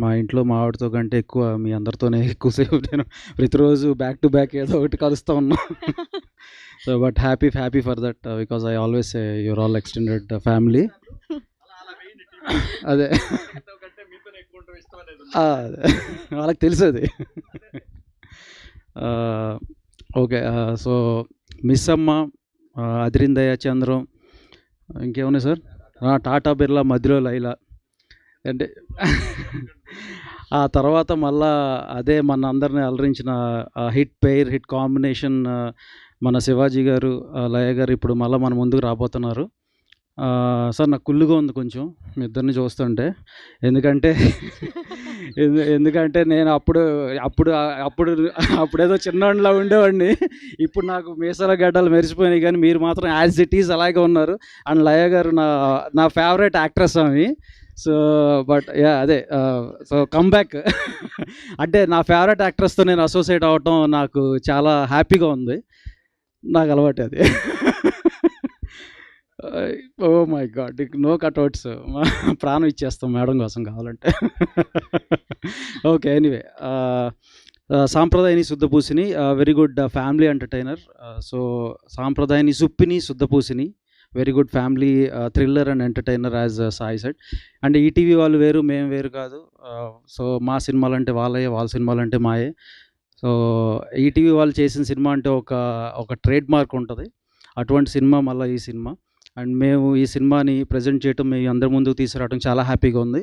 మా ఇంట్లో మా ఆవిడతో కంటే ఎక్కువ మీ అందరితోనే ఎక్కువసేపు నేను ప్రతిరోజు బ్యాక్ టు బ్యాక్ ఏదో ఒకటి కలుస్తూ ఉన్నా. So but happy for that because I always say your all extended family. అదే అదే వాళ్ళకి తెలుసు అది. ఓకే. సో మిస్ అమ్మ, అదిరిందయ్య చంద్రం, ఇంకేమున్నాయి సార్, టాటా బిర్లా, మధ్యలో లైలా. అంటే ఆ తర్వాత మళ్ళా అదే మన అందరిని అలరించిన హిట్ కాంబినేషన్ మన శివాజీ గారు, లయ గారు ఇప్పుడు మళ్ళీ మన ముందుకు రాబోతున్నారు. సార్ నాకు కుళ్ళుగా ఉంది కొంచెం మీ ఇద్దరిని చూస్తుంటే. ఎందుకంటే నేను అప్పుడేదో చిన్నవాడిలా ఉండేవాడిని. ఇప్పుడు నాకు మీసాల గడ్డలు మెరిసిపోయినాయి, కానీ మీరు మాత్రం యాజ్ ఇట్ ఈజ్ అలాగే ఉన్నారు. అండ్ లయ గారు నా ఫేవరెట్ యాక్ట్రెస్ ఆమె. సో బట్ అదే సో కమ్బ్యాక్ అంటే నా ఫేవరెట్ యాక్ట్రెస్తో నేను అసోసియేట్ అవ్వటం నాకు చాలా హ్యాపీగా ఉంది. నాకు అలవాటు అది. Oh my god, no cutouts, ప్రాణం ఇచ్చేస్తాం మేడం కోసం కావాలంటే. Okay, anyway, Sampradayani Shuddhapusini very good family entertainer. So Sampradayani Suppini Shuddhapusini very good family thriller and entertainer as Sai said. And ETV వాళ్ళు వేరు, మేము వేరు కాదు. సో మా సినిమాలు అంటే వాళ్ళే, వాళ్ళ సినిమాలు అంటే మాయే. సో ఈటీవీ వాళ్ళు చేసిన సినిమా అంటే ఒక ట్రేడ్ మార్క్ ఉంటుంది. అటువంటి సినిమా మళ్ళీ ఈ సినిమా. అండ్ మేము ఈ సినిమాని ప్రజెంట్ చేయటం, మీ అందరి ముందుకు తీసుకురావడం చాలా హ్యాపీగా ఉంది.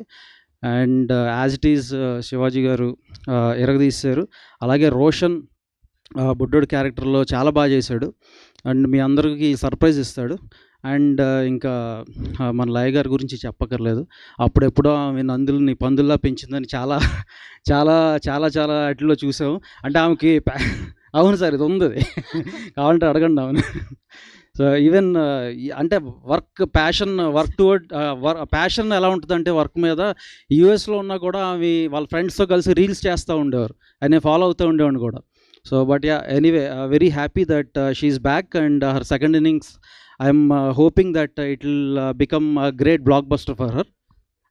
And as it is Shivaji గారు ఎరగదీశారు. అలాగే రోషన్ బుడ్డోడు క్యారెక్టర్లో చాలా బాగా చేశాడు. అండ్ మీ అందరికీ సర్ప్రైజ్ ఇస్తాడు. అండ్ ఇంకా మన లయ గారి గురించి చెప్పక్కర్లేదు. అప్పుడెప్పుడో ఆమె నందుల్ని పందుల్లా పెంచిందని చాలా చాలా చాలా చాలా వాటిల్లో చూసాము. అంటే ఆమెకి అవును సార్, ఇది ఉంది, కావాలంటే అడగండి అవును. సో ఈవెన్ అంటే వర్క్ టువర్డ్ ప్యాషన్ ఎలా ఉంటుందంటే వర్క్ మీద, యూఎస్లో ఉన్నా కూడా ఆమె వాళ్ళ ఫ్రెండ్స్తో కలిసి రీల్స్ చేస్తూ ఉండేవారు, ఆయన ఫాలో అవుతూ ఉండేవాడిని కూడా. So but anyway, very happy that she's back and her second innings I'm hoping that it will become a great blockbuster for her.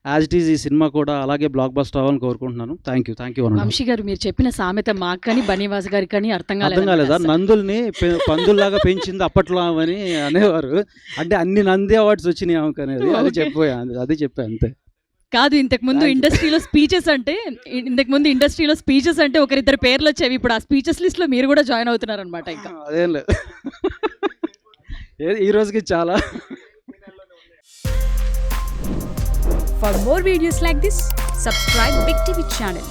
As it is ఈ సినిమా కూడా అలాగే బ్లాక్ బస్టర్ అవ్వాలని కోరుకుంటున్నాను. Thank you. Vamsi గారు, మీరు చెప్పిన సామెత మాకు కానీ బనీవాస్ గారికి కానీ అర్థం కాలేదా? నందుల్ని పందుల్లాగా పెంచింది అప్పట్లో అని అనేవారు. అంటే అన్ని నంది అవార్డ్స్ వచ్చినాయి ఆమెకు అనేది, అది చెప్పా అంతే. కాదు, ఇంతకుముందు ఇండస్ట్రీలో స్పీచెస్ అంటే ఒకరిద్దరు పేర్లు వచ్చేవి. ఇప్పుడు ఆ స్పీచెస్ లిస్ట్ లో మీరు కూడా జాయిన్ అవుతున్నారు అనమాట. ఇంకా అదేం లేదు, ఈ రోజుకి చాలా. For more videos like this, subscribe Big TV channel.